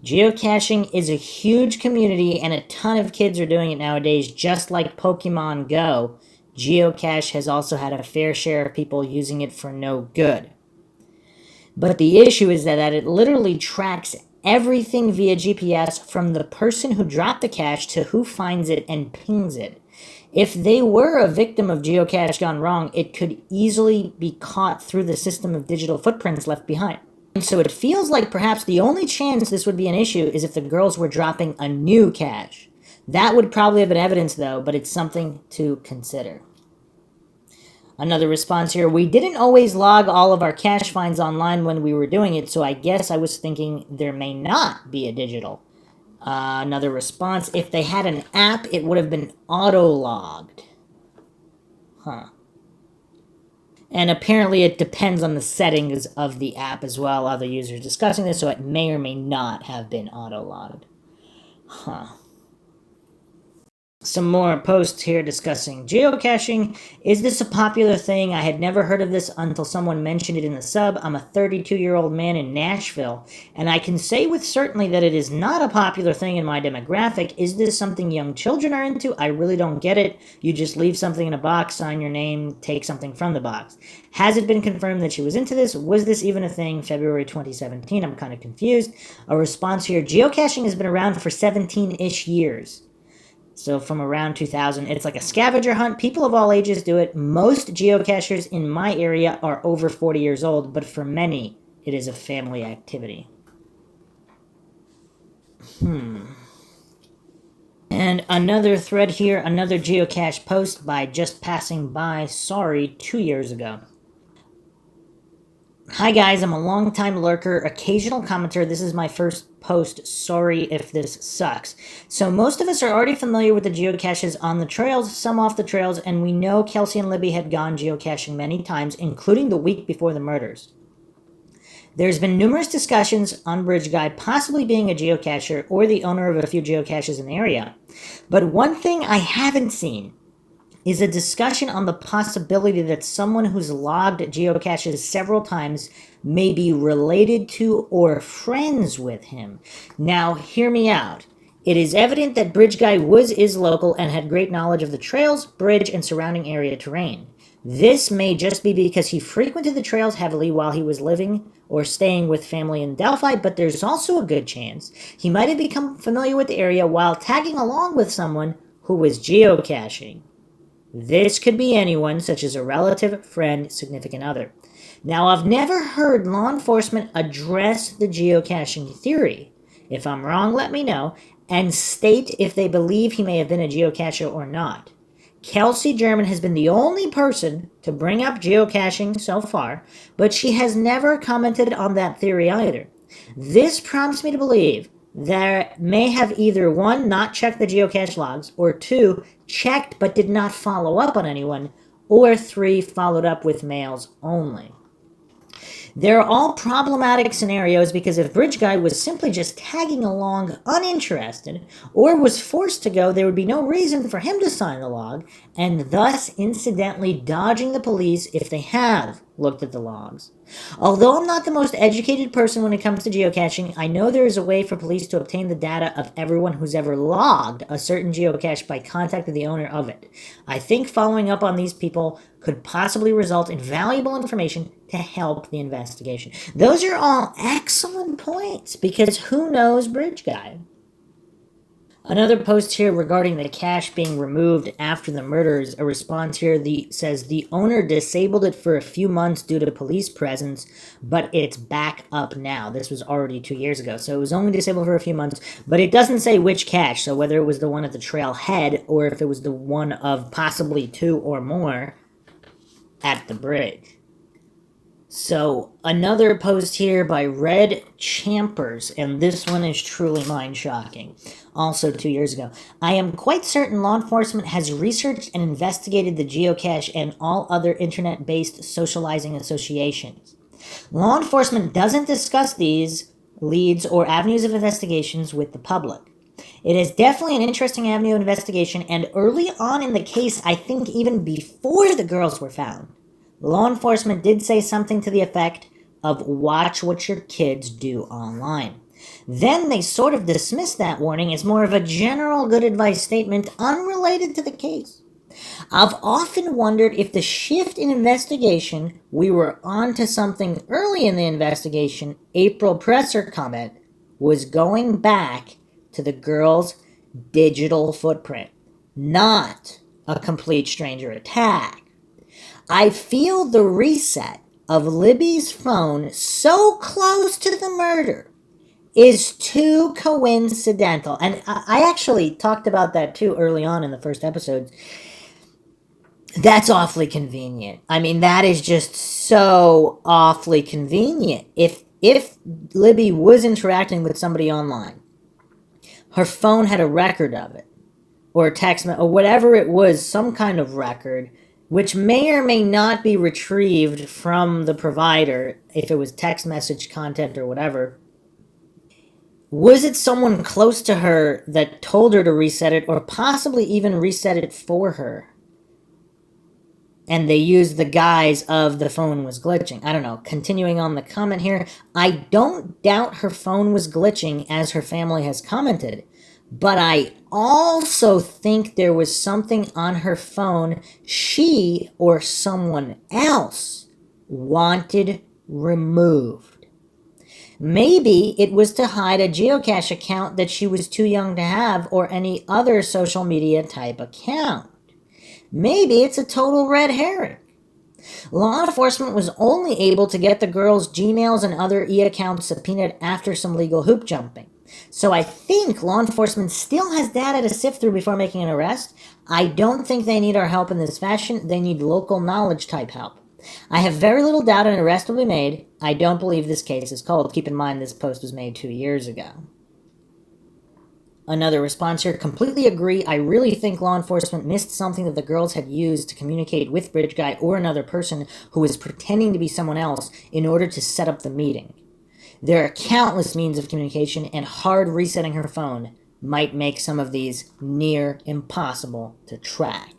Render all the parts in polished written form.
Geocaching is a huge community and a ton of kids are doing it nowadays, just like Pokemon Go. Geocache has also had a fair share of people using it for no good. But the issue is that it literally tracks everything via GPS from the person who dropped the cache to who finds it and pings it. If they were a victim of geocache gone wrong, it could easily be caught through the system of digital footprints left behind. And so it feels like perhaps the only chance this would be an issue is if the girls were dropping a new cache. That would probably have been evidence though, but it's something to consider. Another response here, we didn't always log all of our cache finds online when we were doing it, so I guess I was thinking there may not be a digital. Another response, if they had an app, it would have been auto-logged. And apparently it depends on the settings of the app as well. Other users discussing this, so it may or may not have been auto-logged. Some more posts here discussing geocaching. Is this a popular thing? I had never heard of this until someone mentioned it in the sub. I'm a 32-year-old man in Nashville, and I can say with certainty that it is not a popular thing in my demographic. Is this something young children are into? I really don't get it. You just leave something in a box, sign your name, take something from the box. Has it been confirmed that she was into this? Was this even a thing? February 2017. I'm kind of confused. A response here. Geocaching has been around for 17-ish years. So from around 2000, it's like a scavenger hunt. People of all ages do it. Most geocachers in my area are over 40 years old, but for many, it is a family activity. And another thread here, another geocache post by Just Passing By, sorry, 2 years ago. Hi guys, I'm a long-time lurker, occasional commenter. This is my first post. Sorry if this sucks. So most of us are already familiar with the geocaches on the trails, some off the trails, and we know Kelsey and Libby had gone geocaching many times, including the week before the murders. There's been numerous discussions on Bridge Guy possibly being a geocacher or the owner of a few geocaches in the area. But one thing I haven't seen is a discussion on the possibility that someone who's logged geocaches several times may be related to or friends with him. Now, hear me out. It is evident that Bridge Guy is local and had great knowledge of the trails, bridge, and surrounding area terrain. This may just be because he frequented the trails heavily while he was living or staying with family in Delphi, but there's also a good chance he might have become familiar with the area while tagging along with someone who was geocaching. This could be anyone, such as a relative, friend, significant other. Now, I've never heard law enforcement address the geocaching theory. If I'm wrong, let me know, and state if they believe he may have been a geocacher or not. Kelsey German has been the only person to bring up geocaching so far, but she has never commented on that theory either. This prompts me to believe that may have either 1, not checked the geocache logs, or 2, checked but did not follow up on anyone, or 3, followed up with males only. They're all problematic scenarios because if Bridge Guy was simply just tagging along uninterested, or was forced to go, there would be no reason for him to sign the log, and thus incidentally dodging the police if they have looked at the logs. Although I'm not the most educated person when it comes to geocaching, I know there is a way for police to obtain the data of everyone who's ever logged a certain geocache by contacting the owner of it. I think following up on these people could possibly result in valuable information to help the investigation. Those are all excellent points, because who knows Bridge Guy? Another post here regarding the cache being removed after the murders. A response here says the owner disabled it for a few months due to police presence, but it's back up now. This was already 2 years ago, so it was only disabled for a few months, but it doesn't say which cache, so whether it was the one at the trail head or if it was the one of possibly 2 or more at the bridge. So, another post here by Red Champers, and this one is truly mind-shocking. Also 2 years ago. I am quite certain law enforcement has researched and investigated the geocache and all other internet-based socializing associations. Law enforcement doesn't discuss these leads or avenues of investigations with the public. It is definitely an interesting avenue of investigation, and early on in the case, I think even before the girls were found, law enforcement did say something to the effect of watch what your kids do online. Then they sort of dismiss that warning as more of a general good advice statement unrelated to the case. I've often wondered if the shift in investigation, we were onto something early in the investigation, April presser comment, was going back to the girl's digital footprint, not a complete stranger attack. I feel the reset of Libby's phone so close to the murder is too coincidental. And I actually talked about that too early on in the first episode. That's awfully convenient. I mean, that is just so awfully convenient. If Libby was interacting with somebody online, her phone had a record of it, or a text or whatever it was, some kind of record, which may or may not be retrieved from the provider if it was text message content or whatever. Was it someone close to her that told her to reset it, or possibly even reset it for her? And they used the guise of the phone was glitching. I don't know. Continuing on the comment here, I don't doubt her phone was glitching, as her family has commented, but I also think there was something on her phone she or someone else wanted removed. Maybe it was to hide a geocache account that she was too young to have, or any other social media type account. Maybe it's a total red herring. Law enforcement was only able to get the girl's Gmails and other e-accounts subpoenaed after some legal hoop jumping. So I think law enforcement still has data to sift through before making an arrest. I don't think they need our help in this fashion. They need local knowledge type help. I have very little doubt an arrest will be made. I don't believe this case is cold. Keep in mind this post was made 2 years ago. Another response here, completely agree. I really think law enforcement missed something that the girls had used to communicate with Bridge Guy or another person who was pretending to be someone else in order to set up the meeting. There are countless means of communication, and hard resetting her phone might make some of these near impossible to track.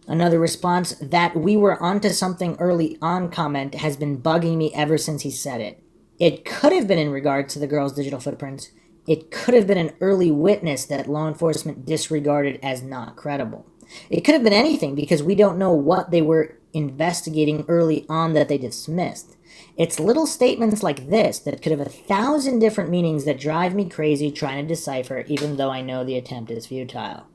Another response, that we were onto something early on comment has been bugging me ever since he said it. It could have been in regards to the girl's digital footprints. It could have been an early witness that law enforcement disregarded as not credible. It could have been anything, because we don't know what they were investigating early on that they dismissed. It's little statements like this that could have 1,000 different meanings that drive me crazy trying to decipher, even though I know the attempt is futile.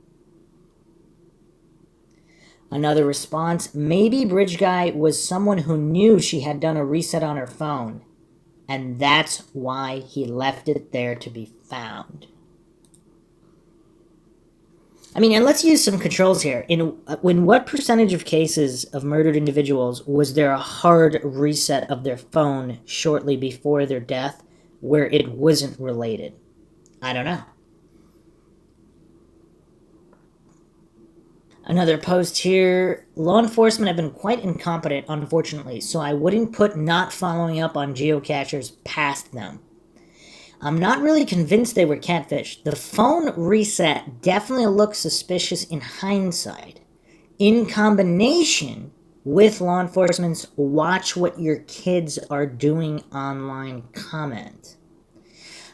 Another response, maybe Bridge Guy was someone who knew she had done a reset on her phone, and that's why he left it there to be found. I mean, and let's use some controls here. In what percentage of cases of murdered individuals was there a hard reset of their phone shortly before their death where it wasn't related? I don't know. Another post here, law enforcement have been quite incompetent, unfortunately, so I wouldn't put not following up on geocachers past them. I'm not really convinced they were catfished. The phone reset definitely looks suspicious in hindsight, in combination with law enforcement's watch what your kids are doing online comment.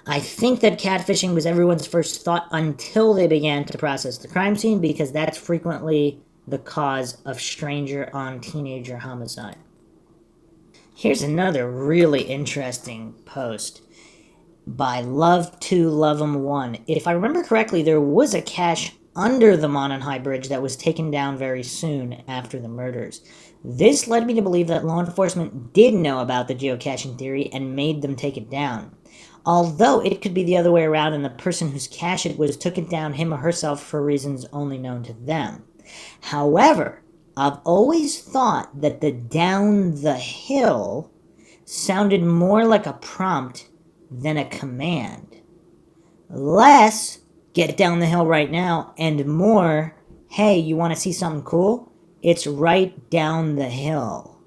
I think that catfishing was everyone's first thought until they began to process the crime scene, because that's frequently the cause of stranger on teenager homicide. Here's another really interesting post by Love2Love1. If I remember correctly, there was a cache under the Mononhigh Bridge that was taken down very soon after the murders. This led me to believe that law enforcement did know about the geocaching theory and made them take it down. Although it could be the other way around, and the person whose cache it was took it down him or herself for reasons only known to them. However, I've always thought that the down the hill sounded more like a prompt than a command. Less, get down the hill right now, and more, hey, you want to see something cool? It's right down the hill.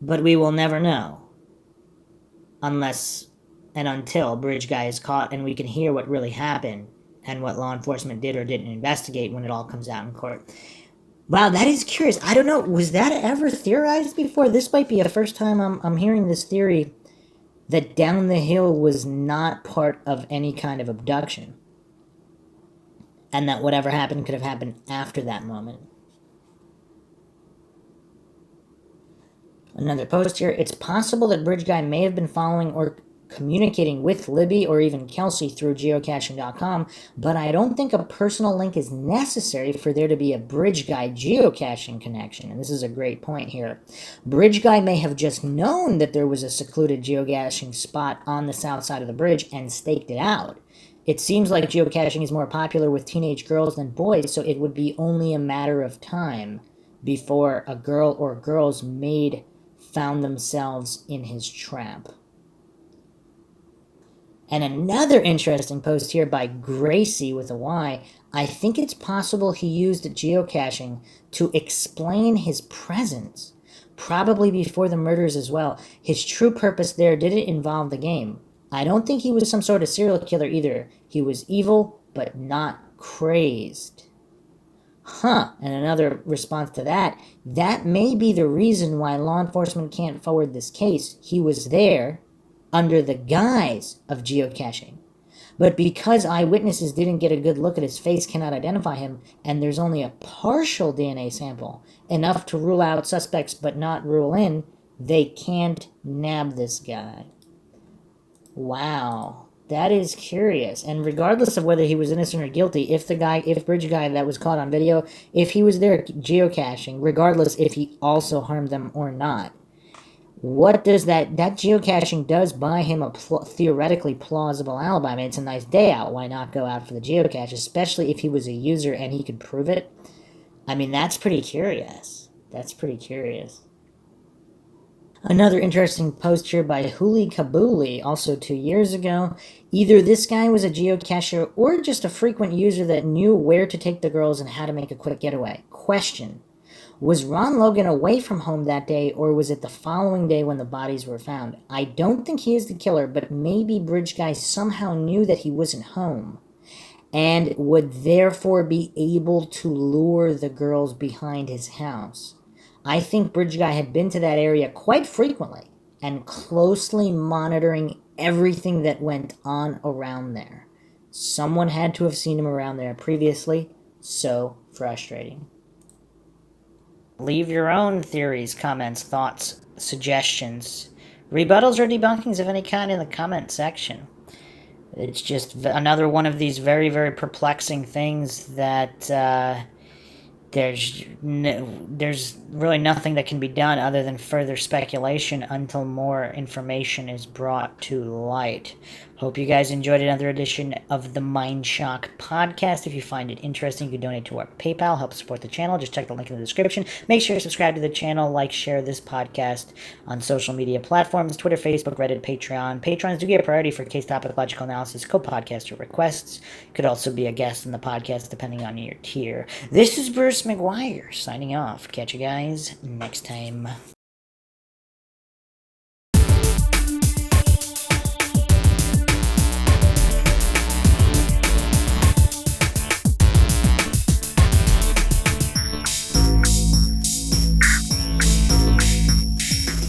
But we will never know. Unless and until Bridge Guy is caught and we can hear what really happened and what law enforcement did or didn't investigate when it all comes out in court. Wow, that is curious. I don't know. Was that ever theorized before? This might be the first time I'm hearing this theory that down the hill was not part of any kind of abduction. And that whatever happened could have happened after that moment. Another post here. It's possible that Bridge Guy may have been following or communicating with Libby or even Kelsey through geocaching.com, but I don't think a personal link is necessary for there to be a Bridge Guy geocaching connection. And this is a great point here. Bridge Guy may have just known that there was a secluded geocaching spot on the south side of the bridge and staked it out. It seems like geocaching is more popular with teenage girls than boys, so it would be only a matter of time before a girl or girls found themselves in his trap. And another interesting post here by Gracie with a Y. I think it's possible he used geocaching to explain his presence, probably before the murders as well. His true purpose there didn't involve the game. I don't think he was some sort of serial killer either. He was evil, but not crazed. Huh, and another response to that, that may be the reason why law enforcement can't forward this case. He was there under the guise of geocaching. But because eyewitnesses didn't get a good look at his face, cannot identify him, and there's only a partial DNA sample, enough to rule out suspects but not rule in, they can't nab this guy. Wow. That is curious. And regardless of whether he was innocent or guilty, if Bridge Guy that was caught on video, if he was there geocaching, regardless if he also harmed them or not, what does that geocaching does buy him a theoretically plausible alibi? I mean, it's a nice day out. Why not go out for the geocache, especially if he was a user and he could prove it? I mean, that's pretty curious. That's pretty curious. Another interesting post here by Huli Kabuli, also 2 years ago. Either this guy was a geocacher or just a frequent user that knew where to take the girls and how to make a quick getaway. Question. Was Ron Logan away from home that day, or was it the following day when the bodies were found? I don't think he is the killer, but maybe Bridge Guy somehow knew that he wasn't home and would therefore be able to lure the girls behind his house. I think Bridge Guy had been to that area quite frequently and closely monitoring everything that went on around there. Someone had to have seen him around there previously. So frustrating. Leave your own theories, comments, thoughts, suggestions, rebuttals, or debunkings of any kind in the comment section. It's just another one of these very, very perplexing things that there's really nothing that can be done other than further speculation until more information is brought to light. Hope you guys enjoyed another edition of the MINDSHOCK podcast. If you find it interesting, you can donate to our PayPal, help support the channel. Just check the link in the description. Make sure to subscribe to the channel, like, share this podcast on social media platforms, Twitter, Facebook, Reddit, Patreon. Patrons do get priority for case topic, logical analysis, co-podcaster requests. Could also be a guest in the podcast depending on your tier. This is Bruce McGuire signing off. Catch you guys next time.